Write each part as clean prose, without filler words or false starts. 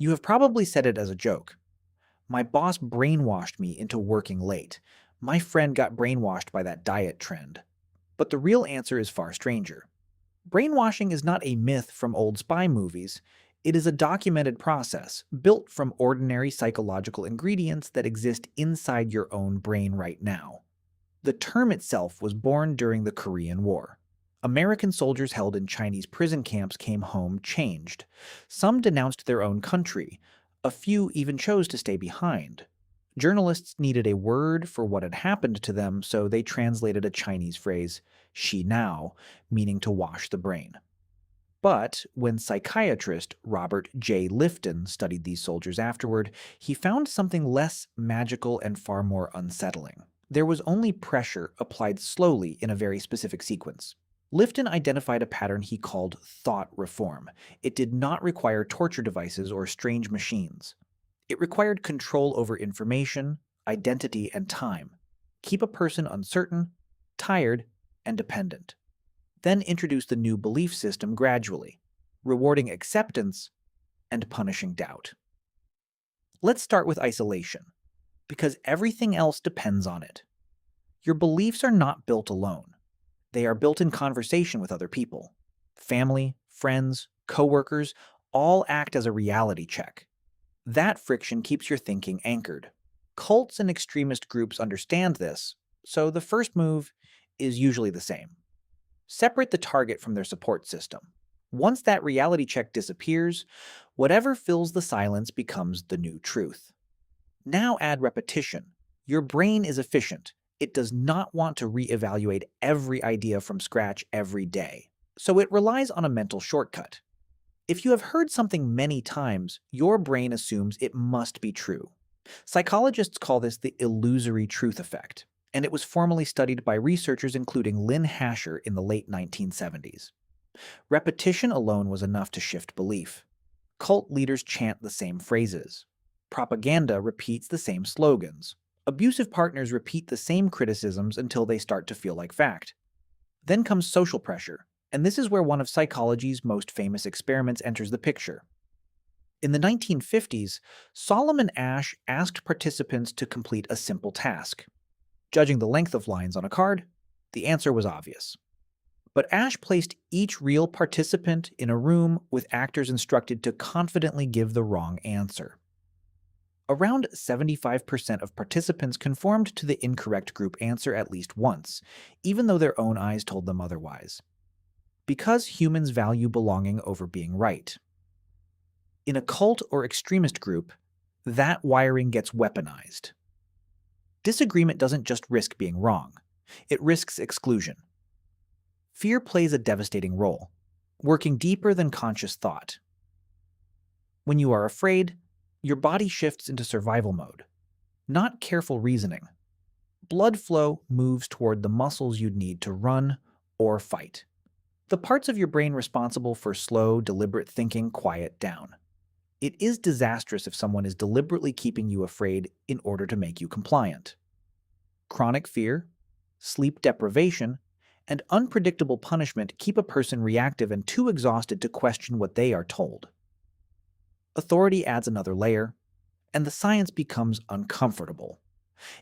You have probably said it as a joke. My boss brainwashed me into working late. My friend got brainwashed by that diet trend. But the real answer is far stranger. Brainwashing is not a myth from old spy movies. It is a documented process built from ordinary psychological ingredients that exist inside your own brain right now. The term itself was born during the Korean War. American soldiers held in Chinese prison camps came home changed. Some denounced their own country. A few even chose to stay behind. Journalists needed a word for what had happened to them, so they translated a Chinese phrase, "shi now," meaning to wash the brain. But when psychiatrist Robert Jay Lifton studied these soldiers afterward, he found something less magical and far more unsettling. There was only pressure applied slowly in a very specific sequence. Lifton identified a pattern he called thought reform. It did not require torture devices or strange machines. It required control over information, identity, and time. Keep a person uncertain, tired, and dependent. Then introduce the new belief system gradually, rewarding acceptance and punishing doubt. Let's start with isolation, because everything else depends on it. Your beliefs are not built alone. They are built in conversation with other people. Family, friends, coworkers all act as a reality check. That friction keeps your thinking anchored. Cults and extremist groups understand this, so the first move is usually the same. Separate the target from their support system. Once that reality check disappears, whatever fills the silence becomes the new truth. Now add repetition. Your brain is efficient. It does not want to reevaluate every idea from scratch every day, so it relies on a mental shortcut. If you have heard something many times, your brain assumes it must be true. Psychologists call this the illusory truth effect, and it was formally studied by researchers including Lynn in the late 1970s. Repetition alone was enough to shift belief. Cult leaders chant the same phrases. Propaganda repeats the same slogans. Abusive partners repeat the same criticisms until they start to feel like fact. Then comes social pressure, and this is where one of psychology's most famous experiments enters the picture. In the 1950s, Solomon Asch asked participants to complete a simple task. Judging the length of lines on a card, the answer was obvious. But Asch placed each real participant in a room with actors instructed to confidently give the wrong answer. Around 75% of participants conformed to the incorrect group answer at least once, even though their own eyes told them otherwise. Because humans value belonging over being right. In a cult or extremist group, that wiring gets weaponized. Disagreement doesn't just risk being wrong, it risks exclusion. Fear plays a devastating role, working deeper than conscious thought. When you are afraid, your body shifts into survival mode, not careful reasoning. Blood flow moves toward the muscles you'd need to run or fight. The parts of your brain responsible for slow, deliberate thinking quiet down. It is disastrous if someone is deliberately keeping you afraid in order to make you compliant. Chronic fear, sleep deprivation, and unpredictable punishment keep a person reactive and too exhausted to question what they are told. Authority adds another layer, and the science becomes uncomfortable.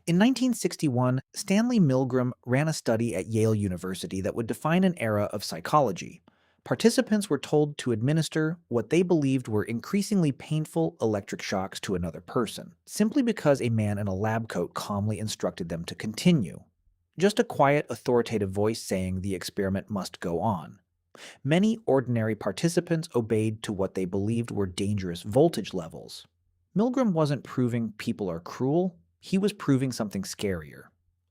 In 1961, Stanley Milgram ran a study at Yale University that would define an era of psychology. Participants were told to administer what they believed were increasingly painful electric shocks to another person, simply because a man in a lab coat calmly instructed them to continue. Just a quiet, authoritative voice saying the experiment must go on. Many ordinary participants obeyed to what they believed were dangerous voltage levels. Milgram wasn't proving people are cruel, he was proving something scarier.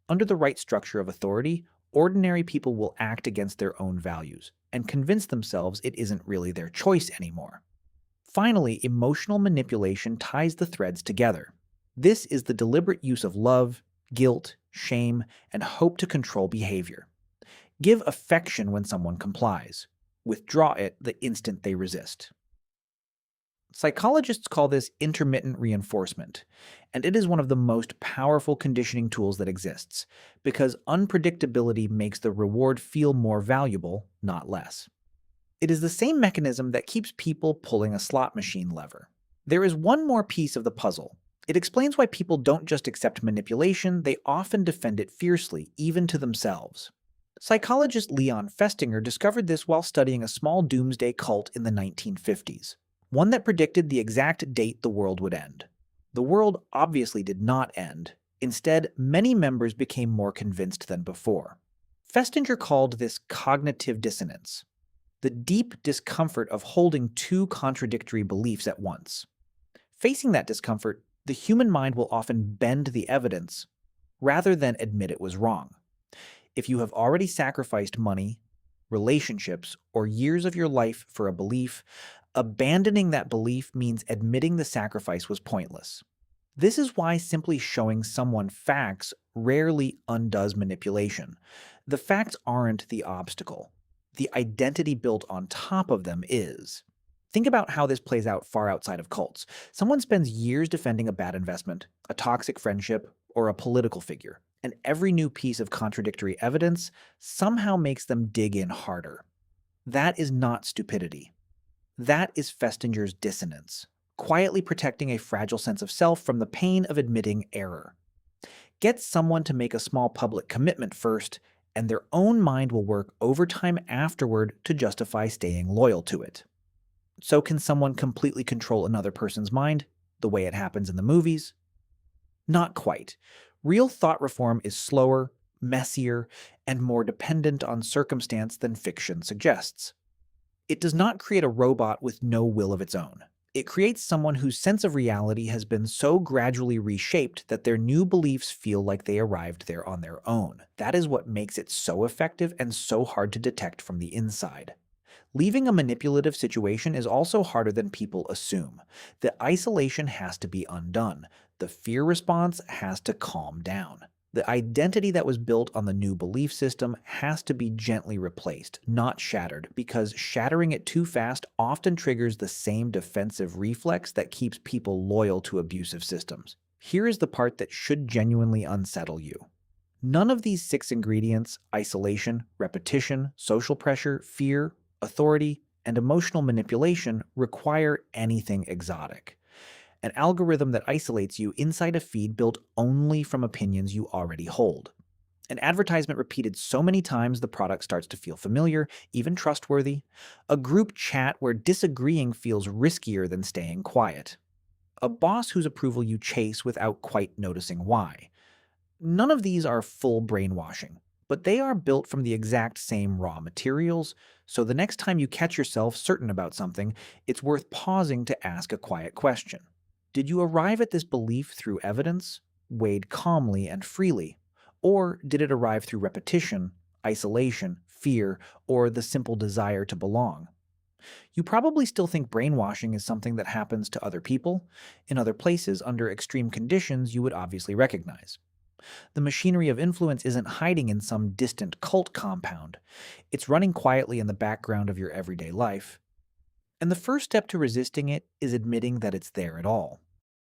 Under the right structure of authority, ordinary people will act against their own values and convince themselves it isn't really their choice anymore. Finally, emotional manipulation ties the threads together. This is the deliberate use of love, guilt, shame, and hope to control behavior. Give affection when someone complies. Withdraw it the instant they resist. Psychologists call this intermittent reinforcement, and it is one of the most powerful conditioning tools that exists, because unpredictability makes the reward feel more valuable, not less. It is the same mechanism that keeps people pulling a slot machine lever. There is one more piece of the puzzle. It explains why people don't just accept manipulation, they often defend it fiercely, even to themselves. Psychologist Leon Festinger discovered this while studying a small doomsday cult in the 1950s, one that predicted the exact date the world would end. The world obviously did not end. Instead, many members became more convinced than before. Festinger called this cognitive dissonance, the deep discomfort of holding two contradictory beliefs at once. Facing that discomfort, the human mind will often bend the evidence rather than admit it was wrong. If you have already sacrificed money, relationships, or years of your life for a belief, abandoning that belief means admitting the sacrifice was pointless. This is why simply showing someone facts rarely undoes manipulation. The facts aren't the obstacle. The identity built on top of them is. Think about how this plays out far outside of cults. Someone spends years defending a bad investment, a toxic friendship, or a political figure, and every new piece of contradictory evidence somehow makes them dig in harder. That is not stupidity. That is Festinger's dissonance, quietly protecting a fragile sense of self from the pain of admitting error. Get someone to make a small public commitment first, and their own mind will work overtime afterward to justify staying loyal to it. So can someone completely control another person's mind, the way it happens in the movies? Not quite. Real thought reform is slower, messier, and more dependent on circumstance than fiction suggests. It does not create a robot with no will of its own. It creates someone whose sense of reality has been so gradually reshaped that their new beliefs feel like they arrived there on their own. That is what makes it so effective and so hard to detect from the inside. Leaving a manipulative situation is also harder than people assume. The isolation has to be undone. The fear response has to calm down. The identity that was built on the new belief system has to be gently replaced, not shattered, because shattering it too fast often triggers the same defensive reflex that keeps people loyal to abusive systems. Here is the part that should genuinely unsettle you. None of these 6 ingredients, isolation, repetition, social pressure, fear, authority, and emotional manipulation, require anything exotic. An algorithm that isolates you inside a feed built only from opinions you already hold. An advertisement repeated so many times the product starts to feel familiar, even trustworthy. A group chat where disagreeing feels riskier than staying quiet. A boss whose approval you chase without quite noticing why. None of these are full brainwashing, but they are built from the exact same raw materials, so the next time you catch yourself certain about something, it's worth pausing to ask a quiet question. Did you arrive at this belief through evidence, weighed calmly and freely? Or did it arrive through repetition, isolation, fear, or the simple desire to belong? You probably still think brainwashing is something that happens to other people, in other places, under extreme conditions you would obviously recognize. The machinery of influence isn't hiding in some distant cult compound. It's running quietly in the background of your everyday life. And the first step to resisting it is admitting that it's there at all.